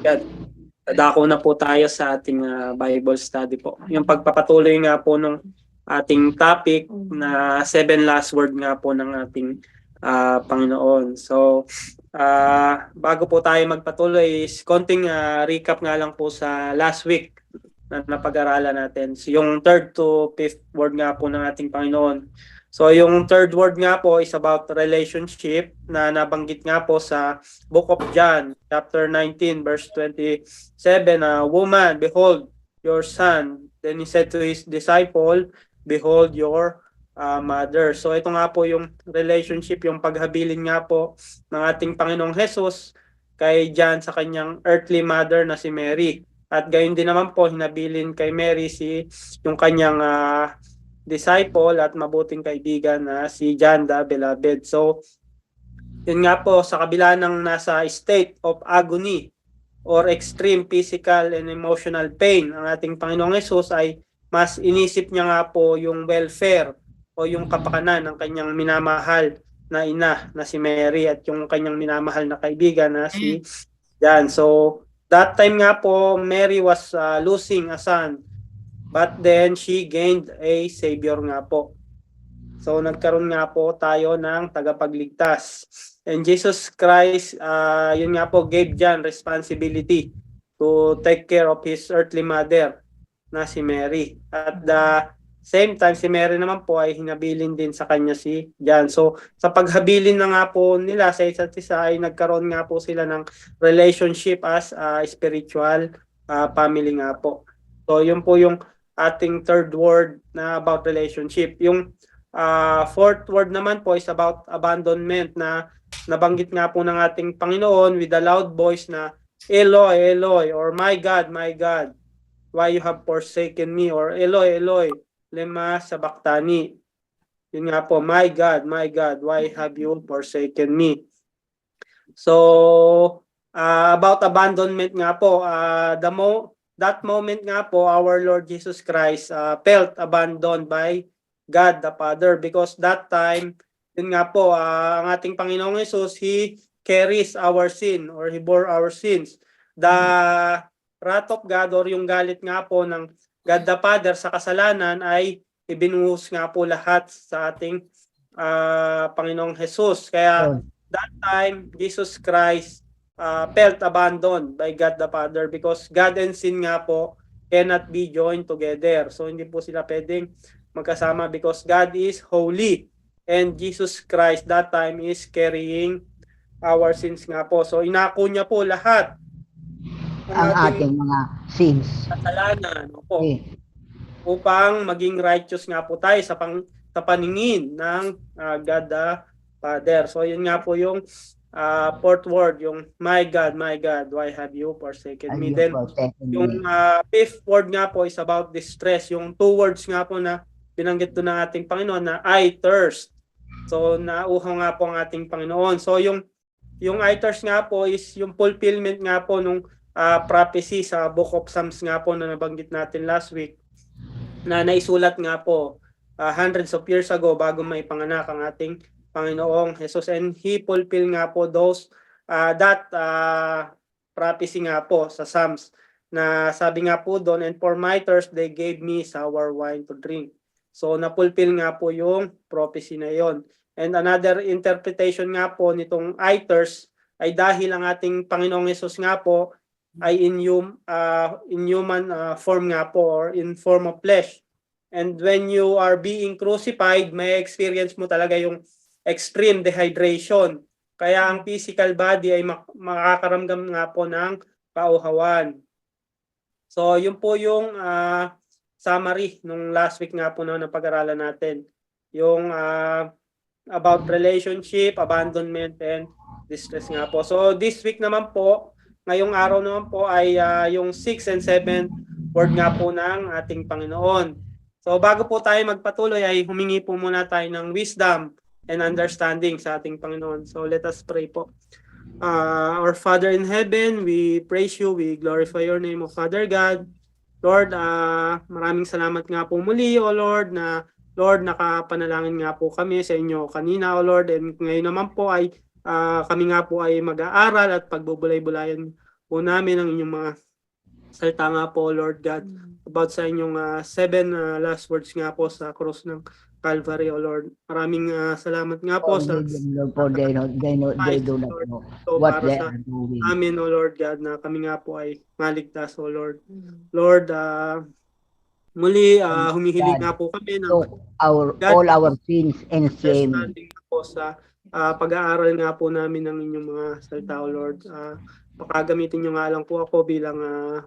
Yan. Dako na po tayo sa ating Bible study po. Yung pagpapatuloy nga po ng ating topic na 7 last word nga po ng ating Panginoon. So, bago po tayo magpatuloy is konting recap nga lang po sa last week na napag-aralan natin. So, yung third to fifth word nga po ng ating Panginoon. So, yung third word nga po is about relationship na nabanggit nga po sa Book of John, chapter 19, verse 27. Woman, behold your son. Then he said to his disciple, behold your mother. So, ito nga po yung relationship, yung paghabilin nga po ng ating Panginoong Jesus kay John sa kanyang earthly mother na si Mary. At gayon din naman po, hinabilin kay Mary yung kanyang disciple at mabuting kaibigan na si John the Beloved. So, yun nga po, sa kabila ng nasa state of agony or extreme physical and emotional pain, ang ating Panginoong Hesus ay mas inisip niya nga po yung welfare o yung kapakanan ng kanyang minamahal na ina na si Mary at yung kanyang minamahal na kaibigan na si John. So, that time nga po, Mary was losing a son, but then she gained a savior nga po. So, nagkaroon nga po tayo ng tagapagligtas. And Jesus Christ, yun nga po, gave John responsibility to take care of his earthly mother na si Mary. At the same time, si Mary naman po ay hinabilin din sa kanya si John. So, sa paghabilin na nga po nila sa isa't isa ay nagkaroon nga po sila ng relationship as spiritual family nga po. So, yun po yung ating third word na about relationship. Yung fourth word naman po is about abandonment na nabanggit nga po ng ating Panginoon with a loud voice na Eloi, Eloi, or my God, why you have forsaken me, or Eloi, Eloi, lema sabachthani. Yun nga po, my God, why have you forsaken me? So, about abandonment nga po, that moment nga po, our Lord Jesus Christ felt abandoned by God the Father because that time, yun nga po, ang ating Panginoong Jesus, He carries our sin or He bore our sins. The wrath of God or yung galit nga po ng God the Father sa kasalanan ay ibinuhos nga po lahat sa ating Panginoong Jesus. Kaya that time, Jesus Christ felt abandoned by God the Father because God and sin nga po cannot be joined together. So hindi po sila pwedeng magkasama because God is holy and Jesus Christ that time is carrying our sins nga po. So inako niya po lahat ng ang ating mga sins. kasalanan po Okay. upang maging righteous nga po tayo sa paningin ng God the Father. So yun nga po yung fourth word, yung my God, why have you forsaken me? Then yung fifth word nga po is about distress. Yung two words nga po na binanggit doon ng ating Panginoon na I thirst. So nauhaw nga po ang ating Panginoon. So yung I thirst nga po is yung fulfillment nga po nung prophecy sa Book of Psalms nga po na nabanggit natin last week na naisulat nga po hundreds of years ago bago maipanganak ang ating Panginoong Jesus, and He fulfill nga po that prophecy nga po sa Psalms na sabi nga po doon, and for my thirst they gave me sour wine to drink. So na-fulfill nga po yung prophecy na yon. And another interpretation nga po nitong I thirst ay dahil ang ating Panginoong Jesus nga po ay in human form nga po or in form of flesh. And when you are being crucified, may experience mo talaga yung extreme dehydration. Kaya ang physical body ay makakaramdam nga po ng kauhawan. So, yun po yung summary nung last week nga po na pag-aralan natin. Yung about relationship, abandonment, and distress nga po. So, this week naman po, ngayong araw naman po ay yung 6th and 7th word nga po ng ating Panginoon. So, bago po tayo magpatuloy ay humingi po muna tayo ng wisdom and understanding sa ating Panginoon. So, let us pray po. Our Father in heaven, we praise you, we glorify your name, O Father God. Lord, maraming salamat nga po muli, O Lord, na Lord, nakapanalangin nga po kami sa inyo kanina, O Lord, and ngayon naman po ay kami nga po ay mag-aaral at pagbubulay-bulayan po namin ang inyong mga salita nga po, Lord God, about sa inyong 7 last words nga po sa cross ng Calvary, O Lord. Maraming salamat nga po sa For they do not Lord. know So what para they sa are doing. amin, O Lord God, na kami nga po ay maligtas, O Lord. Lord, muli humihiling nga po kami ng So all God, our sins and shame. understanding nga po sa pag-aaral nga po namin ng inyong mga salita, O Lord. Pakagamitin nyo nga lang po ako bilang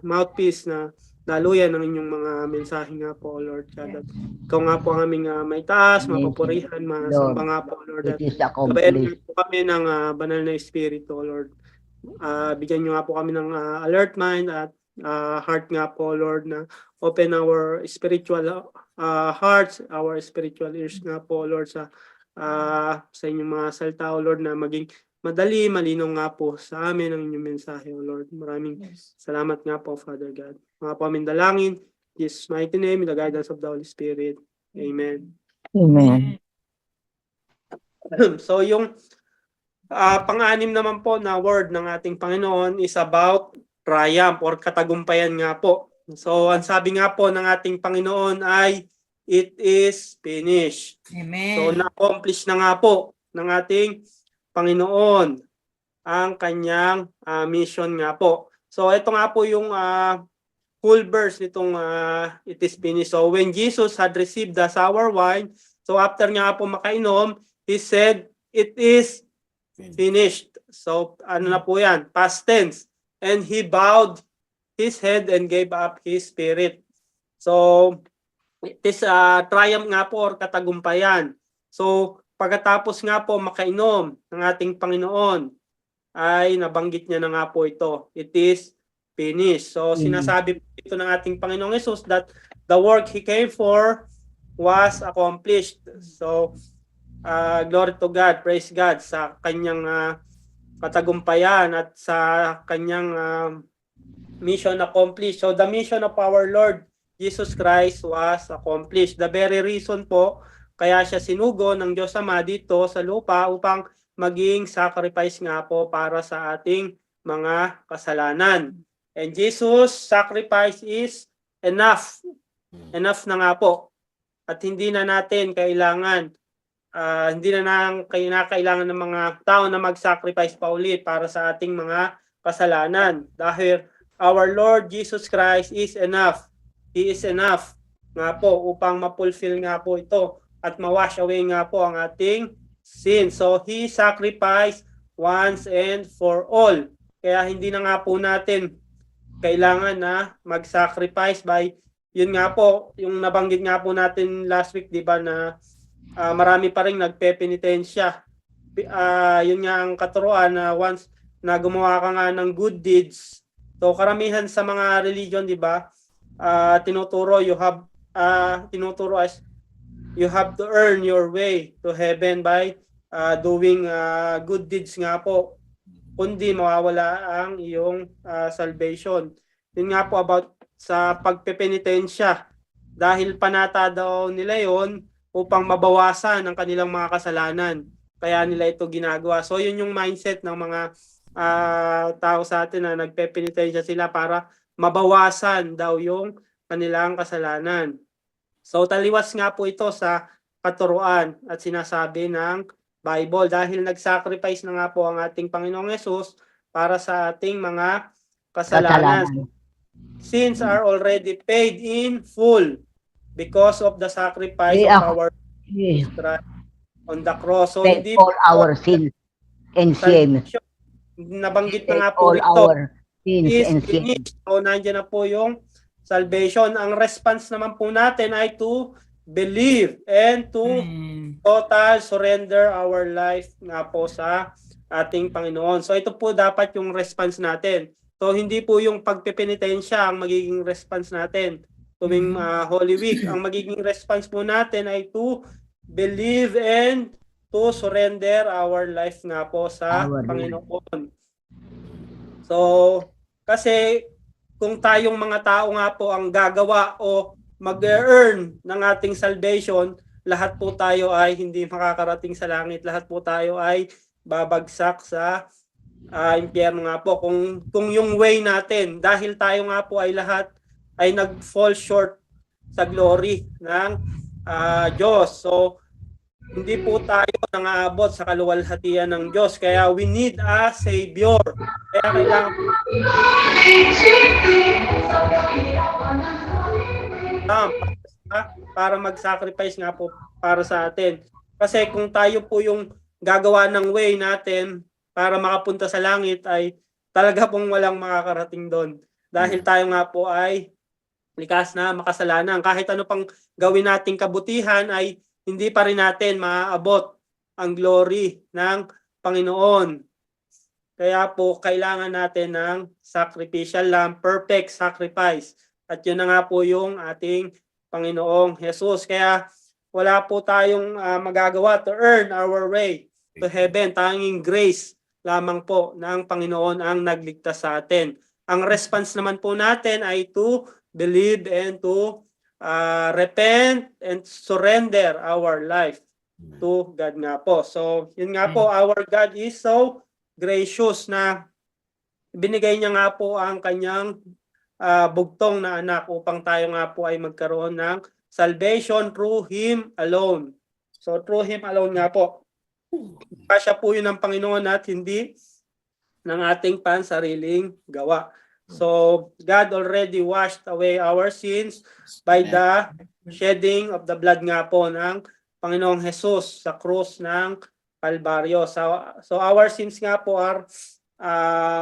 mouthpiece na daluyan ng inyong mga mensahe nga po, O Lord God. At ikaw nga po ang aming may taas, mapapurihan, masamba nga po, O Lord. It is Gabayan nga accomplished. po kami ng banal na espiritu, O Lord. Bigyan nyo nga po kami ng alert mind at heart nga po, Lord, na open our spiritual hearts, our spiritual ears nga po, Lord, sa inyong mga salita, O Lord, na maging madali, malinaw nga po sa amin ang inyong mensahe, O Lord. Maraming salamat nga po, Father God. Mga po aming dalangin, Jesus' mighty name, in the guidance of the Holy Spirit. Amen. Amen. So yung pang-anim naman po na word ng ating Panginoon is about triumph or katagumpayan nga po. So ang sabi nga po ng ating Panginoon ay it is finished. Amen. So na-accomplish na nga po ng ating Panginoon ang kanyang mission nga po. So ito nga po yung full verse nitong it is finished. So when Jesus had received the sour wine, so after nga po makainom, he said, it is finished. So ano na po yan? Past tense. And he bowed his head and gave up his spirit. So it is triumph nga po or katagumpayan. So pagkatapos nga po makainom ng ating Panginoon, ay nabanggit niya na nga po ito. It is finished. So sinasabi po ito ng ating Panginoong Jesus that the work He came for was accomplished. So glory to God, praise God sa kanyang katagumpayan at sa kanyang mission accomplished. So the mission of our Lord Jesus Christ was accomplished. The very reason po kaya siya sinugo ng Diyos Ama dito sa lupa upang maging sacrifice nga po para sa ating mga kasalanan. And Jesus' sacrifice is enough. Enough na nga po. At hindi na natin kailangan, hindi na kailangan ng mga tao na mag-sacrifice pa ulit para sa ating mga kasalanan. Dahil our Lord Jesus Christ is enough. He is enough nga po upang ma-fulfill nga po ito at ma-wash away nga po ang ating sin. So He sacrificed once and for all. Kaya hindi na nga po natin kailangan na mag-sacrifice by, yun nga po, yung nabanggit nga po natin last week, di ba, na marami pa rin nagpepenitensya. Yun nga ang katuruan na once na gumawa ka nga ng good deeds, so karamihan sa mga religion, di ba, tinuturo as you have to earn your way to heaven by doing good deeds nga po. Kundi mawawala ang iyong salvation. Yun nga po about sa pagpepenitensya. Dahil panata daw nila yon upang mabawasan ang kanilang mga kasalanan. Kaya nila ito ginagawa. So yun yung mindset ng mga tao sa atin na nagpepenitensya sila para mabawasan daw yung kanilang kasalanan. So taliwas nga po ito sa katuruan at sinasabi ng Bible dahil nag-sacrifice na nga po ang ating Panginoong Yesus para sa ating mga kasalanan. Sins are already paid in full because of the sacrifice of our Christ on the cross. So hindi all our sins and shame. Nabanggit na nga po all ito. Our sins Is and shame. finished. So nandiyan na po yung salvation. Ang response naman po natin ay to believe and to total surrender our life nga po sa ating Panginoon. So ito po dapat yung response natin. So hindi po yung pagpepenitensya ang magiging response natin tuwing Holy Week. Ang magiging response po natin ay to believe and to surrender our life nga po sa Panginoon. So kasi kung tayong mga tao nga po ang gagawa o mag-earn ng ating salvation, lahat po tayo ay hindi makakarating sa langit. Lahat po tayo ay babagsak sa impyerno nga po. Kung yung way natin, dahil tayo nga po ay lahat ay nag-fall short sa glory ng Diyos. So, hindi po tayo nangaabot sa kaluwalhatian ng Diyos. Kaya we need a Savior. Kaya kailangan para mag-sacrifice nga po para sa atin. Kasi kung tayo po yung gagawa ng way natin para makapunta sa langit, ay talaga pong walang makakarating doon. Dahil tayo nga po ay likas na makasalanan. Kahit ano pang gawin nating kabutihan ay hindi pa rin natin maaabot ang glory ng Panginoon. Kaya po kailangan natin ng sacrificial lamb, perfect sacrifice. At yun na nga po yung ating Panginoong Jesus. Kaya wala po tayong magagawa to earn our way to heaven. Tanging grace lamang po ng Panginoon ang nagligtas sa atin. Ang response naman po natin ay to believe and to repent and surrender our life to God nga po. So, yun nga po, our God is so gracious na binigay niya nga po ang kanyang bugtong na anak upang tayo nga po ay magkaroon ng salvation through Him alone. So, through Him alone nga po. Siya po yun ng Panginoon at hindi ng ating pansariling gawa. So, God already washed away our sins by the shedding of the blood nga po ng Panginoong Jesus sa krus ng Kalbaryo. So our sins nga po are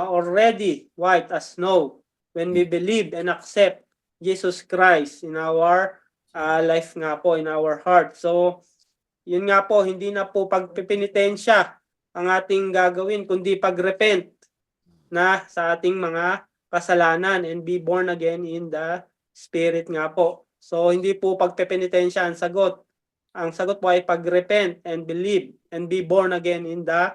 already white as snow when we believe and accept Jesus Christ in our life nga po, in our heart. So, yun nga po, hindi na po pagpipinitensya ang ating gagawin, kundi pagrepent na sa ating mga kasalanan and be born again in the Spirit nga po. So, hindi po pagpipinitensya ang sagot. Ang sagot po ay pagrepent and believe and be born again in the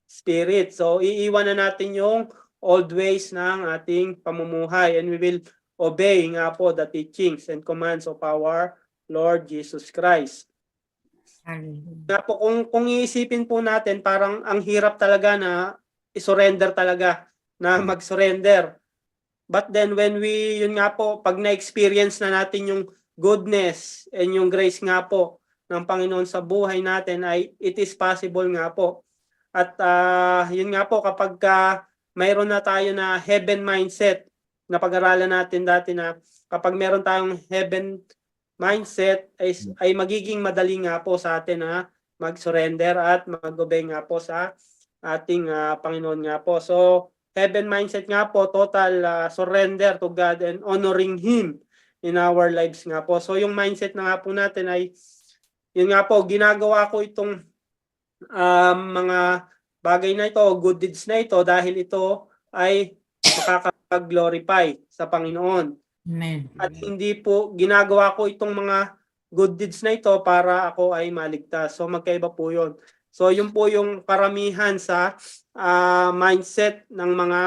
Spirit. So, iiwan na natin yung old ways ng ating pamumuhay and we will obey nga po the teachings and commands of our Lord Jesus Christ. Nga po, kung iisipin po natin, parang ang hirap talaga na isurrender talaga, na mag-surrender. But then when yun nga po, pag na-experience na natin yung goodness and yung grace nga po ng Panginoon sa buhay natin, ay it is possible nga po. At yun nga po, kapag mayroon na tayo na heaven mindset, na pag-aralan natin dati na kapag meron tayong heaven mindset, ay magiging madali nga po sa atin na mag-surrender at mag-obey nga po sa ating Panginoon nga po. So, heaven mindset nga po, total surrender to God and honoring Him in our lives nga po. So yung mindset na nga po natin ay, yun nga po, ginagawa ko itong mga bagay na ito, good deeds na ito, dahil ito ay makakapag-glorify sa Panginoon. Amen. At hindi po ginagawa ko itong mga good deeds na ito para ako ay maligtas. So magkaiba po yun. So yun po yung karamihan sa mindset ng mga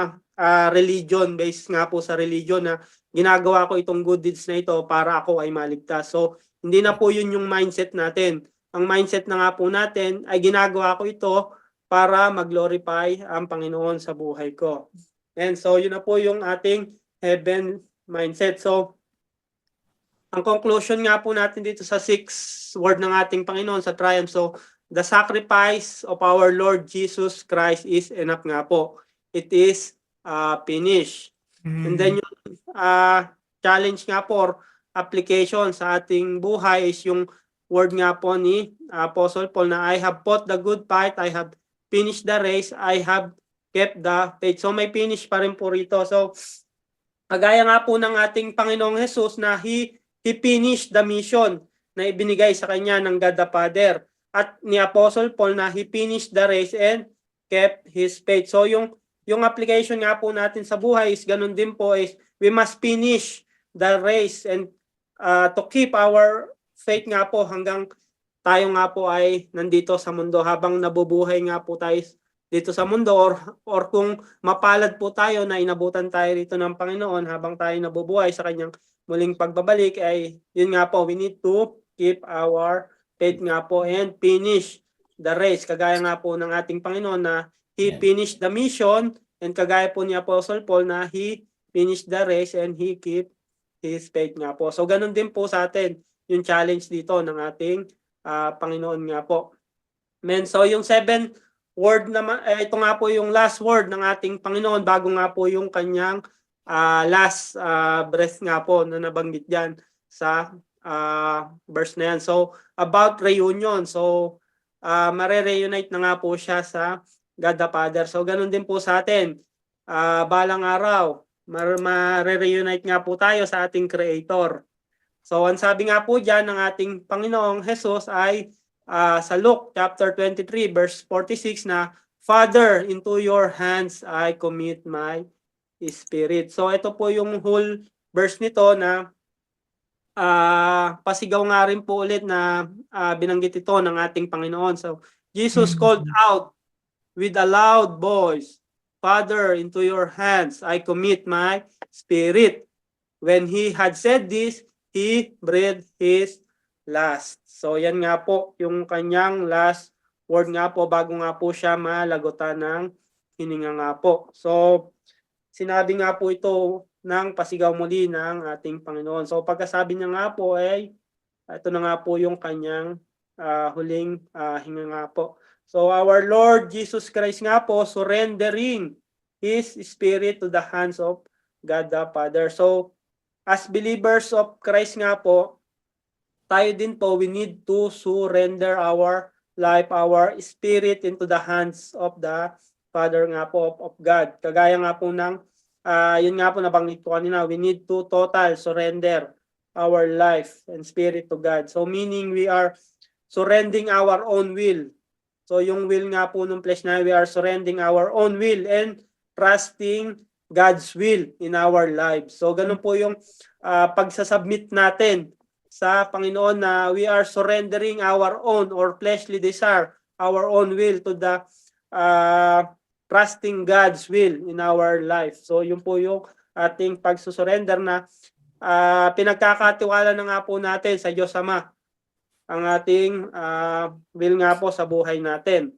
religion, based nga po sa religion, na ginagawa ko itong good deeds na ito para ako ay maligtas. So hindi na po yun yung mindset natin. Ang mindset na nga po natin ay ginagawa ko ito para mag-glorify ang Panginoon sa buhay ko. And so yun na po yung ating heaven mindset. So ang conclusion nga po natin dito sa 6th word ng ating Panginoon sa triumph. So the sacrifice of our Lord Jesus Christ is enough nga po. It is finished. And then yung challenge nga po, application sa ating buhay is yung word nga po ni Apostle Paul na I have fought the good fight, I have finished the race, I have kept the faith. So may finish pa rin po rito. So kagaya nga po ng ating Panginoong Jesus na He finished the mission na ibinigay sa kanya ng God the Father. At ni Apostle Paul na he finished the race and kept his faith. So yung application nga po natin sa buhay is ganun din po, is we must finish the race and to keep our faith nga po hanggang tayo nga po ay nandito sa mundo, habang nabubuhay nga po tayo dito sa mundo, or kung mapalad po tayo na inabutan tayo dito ng Panginoon habang tayo nabubuhay sa kanyang muling pagbabalik, ay yun nga po, we need to keep our faith nga po and finish the race. Kagaya nga po ng ating Panginoon na He finished the mission, and kagaya po ni Apostle Paul na he finished the race and he keep his faith nga po. So ganun din po sa atin yung challenge dito ng ating Panginoon nga po. Amen. So yung 7 word naman, ito nga po yung last word ng ating Panginoon bago nga po yung kanyang last breath nga po na nabanggit diyan sa verse na yan. So about reunion. So mare-reunite na nga po siya sa God the Father. So ganun din po sa atin. Balang araw, mare-reunite nga po tayo sa ating Creator. So ang sabi nga po diyan ng ating Panginoong Jesus ay sa Luke chapter 23 verse 46 na, Father, into your hands I commit my spirit. So ito po yung whole verse nito na pasigaw nga rin po ulit na binanggit ito ng ating Panginoon. So Jesus called out with a loud voice, Father, into your hands I commit my spirit. When he had said this, he breathed his last. So yan nga po yung kanyang last word nga po bago nga po siya malagutan ng hininga nga po. So sinabi nga po ito ng pasigaw muli ng ating Panginoon. So pagkasabi niya nga po ay ito na nga po yung kanyang huling hinga nga po. So our Lord Jesus Christ nga po surrendering His Spirit to the hands of God the Father. So as believers of Christ nga po, tayo din po, we need to surrender our life, our spirit into the hands of the Father nga po of God. Kagaya nga po ng, yun nga po nabanggit ko kanina, we need to total surrender our life and spirit to God. So meaning we are surrendering our own will. So yung will nga po ng flesh na we are surrendering our own will and trusting God's will in our lives. So ganun po yung pagsasubmit natin sa Panginoon na we are surrendering our own or fleshly desire, our own will to the trusting God's will in our life. So yun po yung ating pagsusurrender na pinagkakatiwala na nga po natin sa Diyos Ama ang ating will nga po sa buhay natin.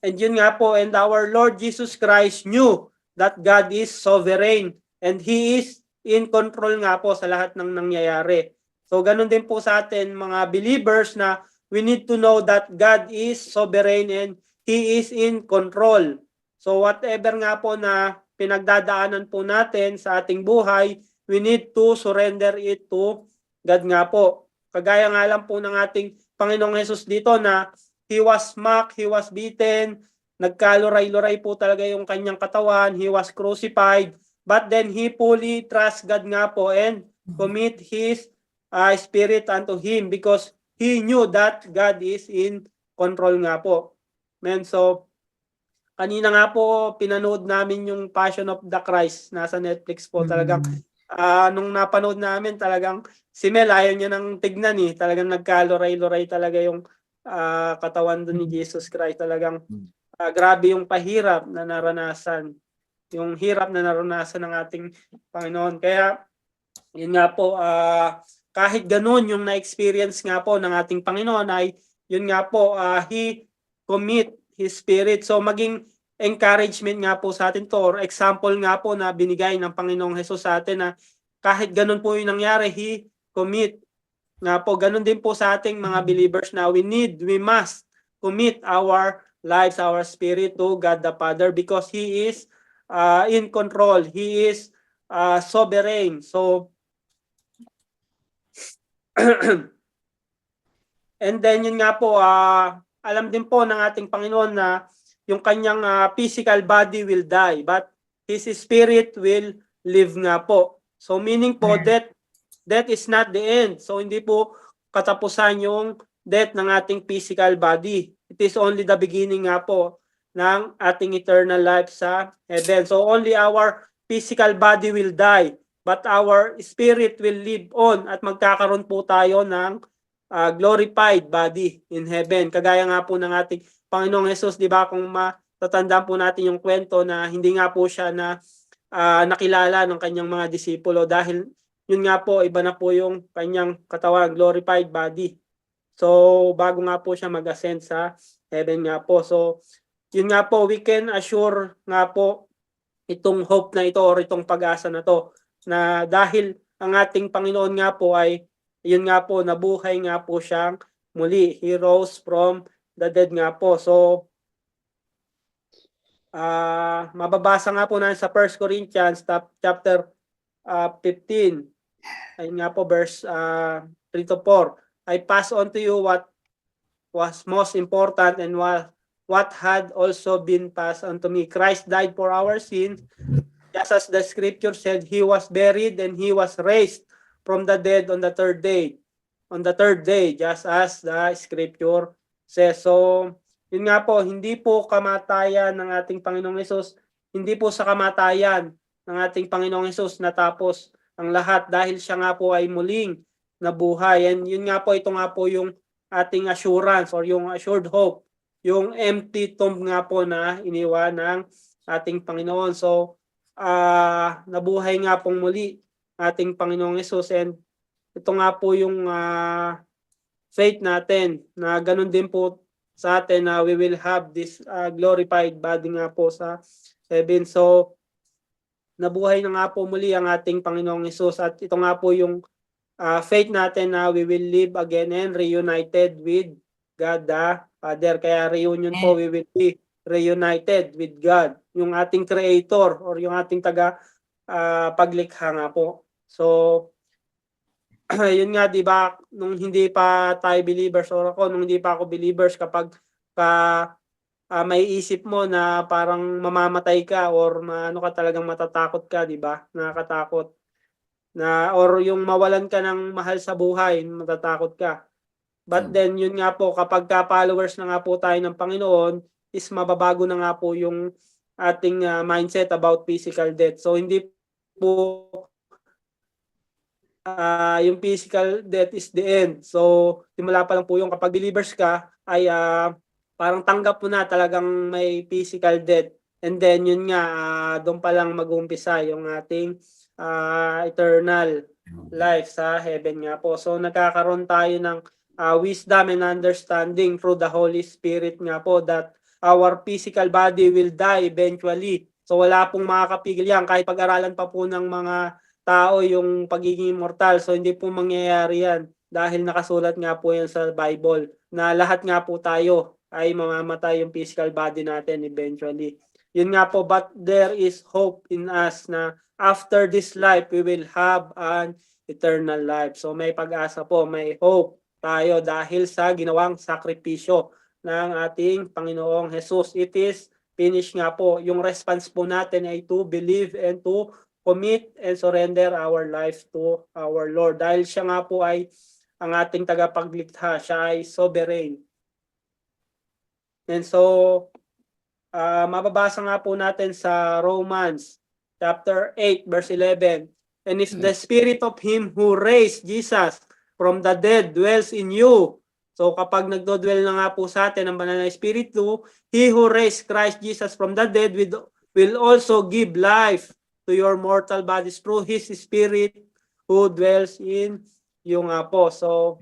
And yun nga po, and our Lord Jesus Christ knew that God is sovereign and He is in control nga po sa lahat ng nangyayari. So ganun din po sa atin mga believers na we need to know that God is sovereign and He is in control. So whatever nga po na pinagdadaanan po natin sa ating buhay, we need to surrender it to God nga po. Kagaya nga lang po ng ating Panginoong Hesus dito na He was mocked, He was beaten, nagkaluray-luray po talaga yung kanyang katawan, He was crucified, but then He fully trust God nga po and commit His spirit unto Him because He knew that God is in control nga po. Amen. So, kanina nga po pinanood namin yung Passion of the Christ, nasa Netflix po talagang. Nung napanood namin talagang si Mel ayaw niya nang tignan talagang nagkaluray-luray talaga yung katawan doon ni Jesus Christ. Talagang grabe yung pahirap na naranasan, yung hirap na naranasan ng ating Panginoon. Kaya yun nga po, kahit ganun yung na-experience nga po ng ating Panginoon ay yun nga po, He commit His Spirit. So maging encouragement nga po sa atin to or example nga po na binigay ng Panginoong Hesus sa atin na kahit ganun po yung nangyari, He commit nga po. Ganun din po sa ating mga believers na we must commit our lives, our spirit to God the Father because He is in control. He is sovereign. So and then yun nga po, alam din po ng ating Panginoon na yung kanyang physical body will die, but His spirit will live nga po. So meaning po, death is not the end. So hindi po katapusan yung death ng ating physical body. It is only the beginning nga po ng ating eternal life sa heaven. So only our physical body will die, but our spirit will live on at magkakaroon po tayo ng glorified body in heaven. Kagaya nga po ng ating Panginoong Hesus, di ba, kung matatandaan po natin yung kwento na hindi nga po siya na nakilala ng kanyang mga disipulo dahil yun nga po, iba na po yung kanyang katawan, glorified body. So, bago nga po siya mag-ascend sa heaven nga po. So, yun nga po, we can assure nga po itong hope na ito or itong pag-asa na to na dahil ang ating Panginoon nga po ay yun nga po, nabuhay nga po siyang muli. He rose from the dead nga po. So, mababasa nga po natin sa 1 Corinthians chapter 15. Ayun nga po, verse 3 to 4. I pass on to you what was most important and what had also been passed on to me. Christ died for our sins, just as the scripture said, he was buried and he was raised from the dead on the third day. On the third day, just as the scripture says. So, yun nga po, hindi po kamatayan ng ating Panginoong Hesus, hindi po sa kamatayan ng ating Panginoong Hesus natapos ang lahat dahil siya nga po ay muling nabuhay. And yun nga po, ito nga po yung ating assurance or yung assured hope, yung empty tomb nga po na iniwan ng ating Panginoon. So, nabuhay nga pong muli ating Panginoong Hesus, and ito nga po yung faith natin na ganun din po sa atin na we will have this glorified body nga po sa heaven. So, nabuhay na nga po muli ang ating Panginoong Hesus, at ito nga po yung faith natin na we will live again and reunited with God the Father. Kaya reunion po, we will be reunited with God, yung ating Creator or yung ating paglikha nga po. So, yun nga, di ba, nung hindi pa tayo believers or ako, nung hindi pa ako believers, kapag may isip mo na parang mamamatay ka or ano ka, talagang matatakot ka, di ba? Nakakatakot. Or yung mawalan ka ng mahal sa buhay, matatakot ka. But then, yun nga po, kapag followers na nga po tayo ng Panginoon, is mababago na nga po yung ating mindset about physical death. So, hindi po yung physical death is the end. So, simula pa lang po yung kapag believers ka, ay parang tanggap mo na talagang may physical death. And then, yun nga, doon pa lang mag-umpisa yung ating eternal life sa heaven nga po. So, nagkakaroon tayo ng wisdom and understanding through the Holy Spirit nga po that our physical body will die eventually. So, wala pong makakapigil yan. Kahit pag-aralan pa po ng mga tao yung pagiging immortal. So, hindi po mangyayari yan dahil nakasulat nga po yan sa Bible na lahat nga po tayo ay mamamatay yung physical body natin eventually. Yun nga po, but there is hope in us na after this life, we will have an eternal life. So, may pag-asa po, may hope tayo dahil sa ginawang sakripisyo ng ating Panginoong Hesus. It is finished nga po. Yung response po natin ay to believe and to commit and surrender our life to our Lord. Dahil siya nga po ay ang ating tagapaglikha, siya ay sovereign. And so, mababasa nga po natin sa Romans chapter 8 verse 11. And if the spirit of him who raised Jesus from the dead dwells in you, so kapag nagdodwell na nga po sa atin ang banal na Espiritu, he who raised Christ Jesus from the dead will also give life to your mortal bodies through His Spirit who dwells in you nga po. So,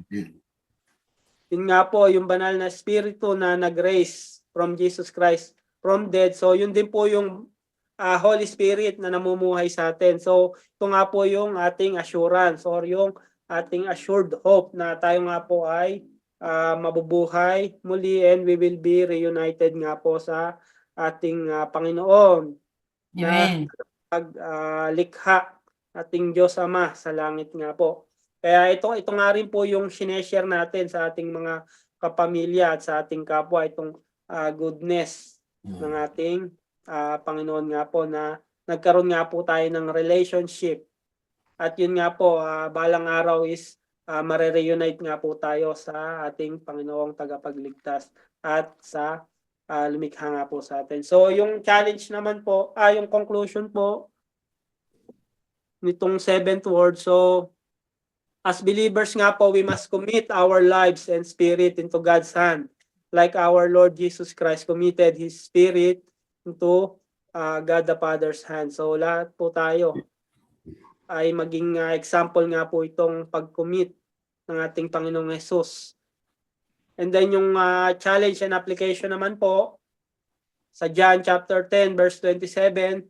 yun nga po, yung banal na Espiritu na nag-raise from Jesus Christ from dead. So, yun din po yung Holy Spirit na namumuhay sa atin. So, ito nga po yung ating assurance or yung ating assured hope na tayo nga po ay mabubuhay muli and we will be reunited nga po sa ating Panginoon. Amen. Likha ating Diyos Ama sa langit nga po. Kaya ito nga rin po yung sineshare natin sa ating mga kapamilya at sa ating kapwa, itong goodness ng ating Panginoon nga po na nagkaroon nga po tayo ng relationship. At yun nga po, balang araw is mare-reunite nga po tayo sa ating Panginoong tagapagligtas at sa lumikha nga po sa atin. So yung challenge naman po, yung conclusion po nitong seventh word, so as believers nga po, we must commit our lives and spirit into God's hand. Like our Lord Jesus Christ committed His Spirit into God the Father's hand. So lahat po tayo ay maging example nga po itong pag-commit ng ating Panginoong Hesus. And then yung challenge and application naman po, sa John chapter 10 verse 27,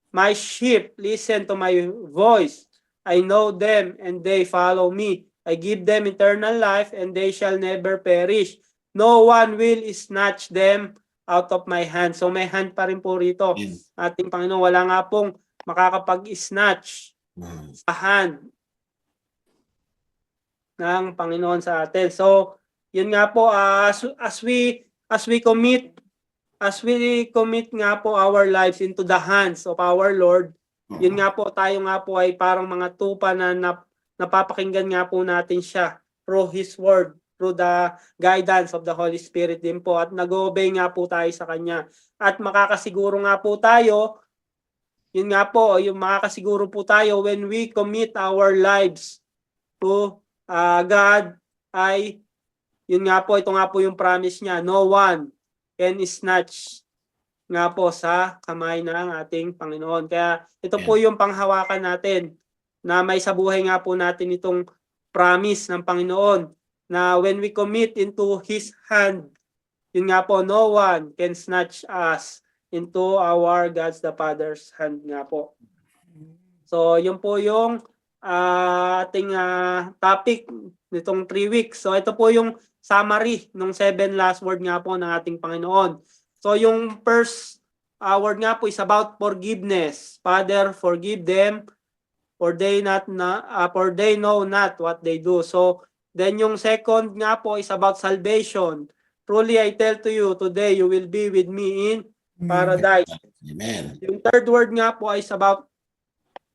"My sheep listen to my voice. I know them and they follow me. I give them eternal life and they shall never perish. No one will snatch them out of my hand." So may hand pa rin po rito. Ating Panginoon, wala nga pong makakapag-snatch sa hand ng Panginoon sa atin. So, yun nga po, as we commit nga po our lives into the hands of our Lord, yun nga po, tayo nga po ay parang mga tupa na napapakinggan nga po natin siya through His Word, through the guidance of the Holy Spirit din po, at nag-obey nga po tayo sa Kanya. At makakasiguro nga po tayo, yun nga po, yung makakasiguro po tayo when we commit our lives to God, ay yun nga po, ito nga po yung promise niya, no one can snatch nga po sa kamay ng ating Panginoon. Kaya ito po yung panghawakan natin, na may sa buhay nga po natin itong promise ng Panginoon, na when we commit into His hand, yun nga po, no one can snatch us into our God's the Father's hand nga po. So yun po yung ating topic nitong 3 weeks. So ito po yung summary ng 7 last word nga po ng ating Panginoon. So yung first word nga po is about forgiveness. Father, forgive them for they know not what they do. So then yung second nga po is about salvation. Truly I tell to you, today you will be with me in paradise. Amen. Yung third word nga po is about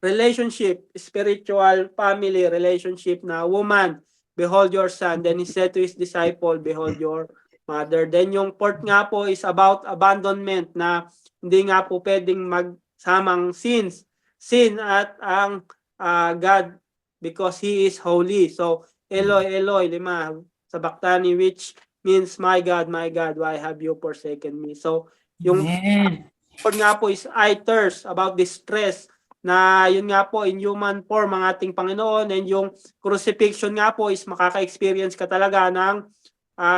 relationship, spiritual family relationship, na woman, behold your son. Then he said to his disciple, behold your mother. Then yung fourth nga po is about abandonment, na hindi nga po pwedeng magsamang sin at ang God, because He is holy. So Eloi, Eloi, lima sabachthani, which means my God, why have you forsaken me? So yung fourth nga po is I thirst, about distress, na yun nga po in human form ang ating Panginoon, and yung crucifixion nga po is makaka-experience ka talaga ng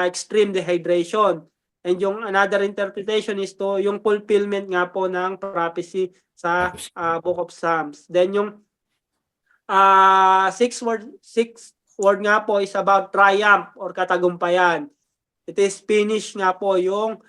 extreme dehydration. And yung another interpretation is to yung fulfillment nga po ng prophecy sa Book of Psalms. Then yung sixth word nga po is about triumph or katagumpayan. It is finished nga po yung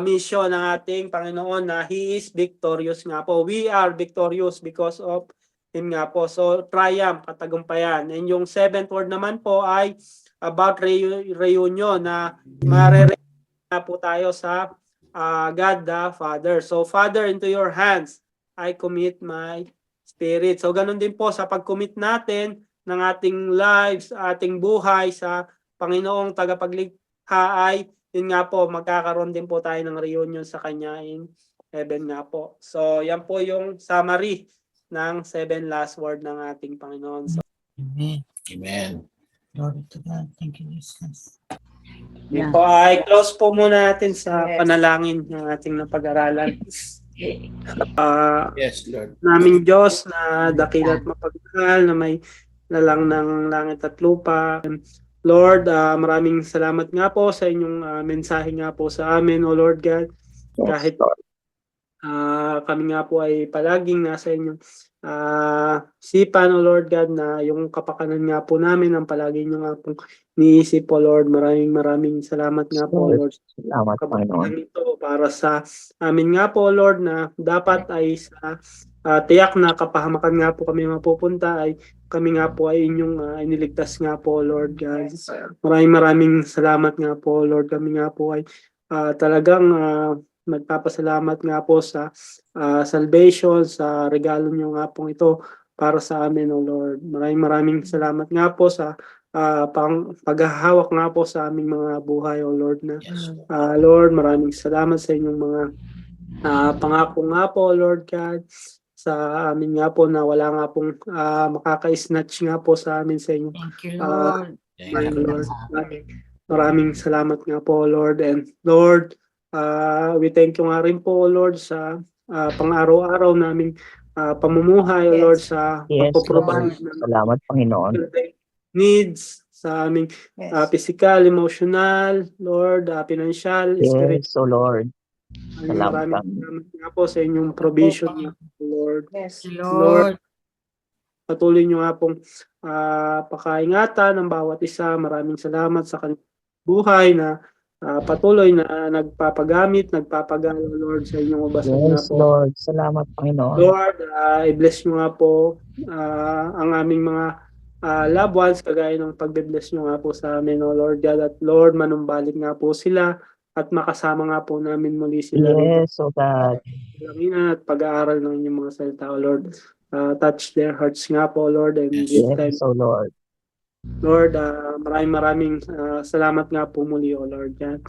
mission ng ating Panginoon, na He is victorious nga po. We are victorious because of Him nga po. So triumph, katagumpayan. And yung seventh word naman po ay about reunion, na mare-reunion na po tayo sa God the Father. So Father, into your hands I commit my spirit. So ganun din po sa pag-commit natin ng ating lives, ating buhay sa Panginoong tagapaglikha, ay yun nga po, magkakaroon din po tayo ng reunion sa Kanya in heaven nga po. So yan po yung summary ng 7 last word ng ating Panginoon. So, Amen. Glory to God. Thank you, Jesus. yun po, ay close po muna natin sa panalangin ng ating napag-aralan. Yes, Lord. Naming Diyos na dakila at mapagmahal, na may lalang ng langit at lupa. Lord, maraming salamat nga po sa inyong mensahe nga po sa amin, O Lord God. Kahit kami nga po ay palaging nasa inyong sipan, O Lord God, na yung kapakanan nga po namin ang palagi nyo nga pong niisip, O Lord. Maraming salamat nga po, Lord. Salamat, Panginoon. Ito para sa amin nga po, Lord, na dapat ay sa tiyak na kapahamakan nga po kami mapupunta, ay kami nga po ay inyong iniligtas nga po, Lord God. Maraming salamat nga po, Lord. Kami nga po ay talagang nagpapasalamat nga po sa salvation, sa regalo nyo nga po ito para sa amin, O Lord. Maraming salamat nga po sa paghahawak nga po sa aming mga buhay, O Lord, na Lord, maraming salamat sa inyong mga pangako nga po, Lord God, sa amin nga po, na wala nga pong makaka-snatch nga po sa amin sa inyo. Thank you, Lord. Lord. Maraming salamat nga po, Lord. And Lord, we thank you nga rin po, Lord, sa pang-araw-araw naming pamumuhay, O Lord, sa Yes, pagpaprovide Lord. Salamat, Panginoon. needs sa aming physical, emotional, Lord, financial, spiritual. Yes, O Lord. Salamat Maraming nga po sa inyong provision, Lord. Yes. Lord. Patuloy nyo nga pong pakaingatan ng bawat isa. Maraming salamat sa kanilang buhay na patuloy na nagpapagamit, nagpapagala, Lord, sa inyong ubasan nga Yes, po. Lord. Salamat, Panginoon. Lord, i-bless nyo nga po ang aming mga loved ones, kagaya ng pagbe-bless nyo nga po sa amin, O Lord God. At Lord, manumbalik nga po sila at makasama nga po namin muli sila rito. Yes, oh God. Langinan at pag-aaral ng inyong mga salita, O Lord. Touch their hearts nga po, Lord, and this time, Yes, oh Lord. Lord, maraming salamat nga po muli, O Lord God.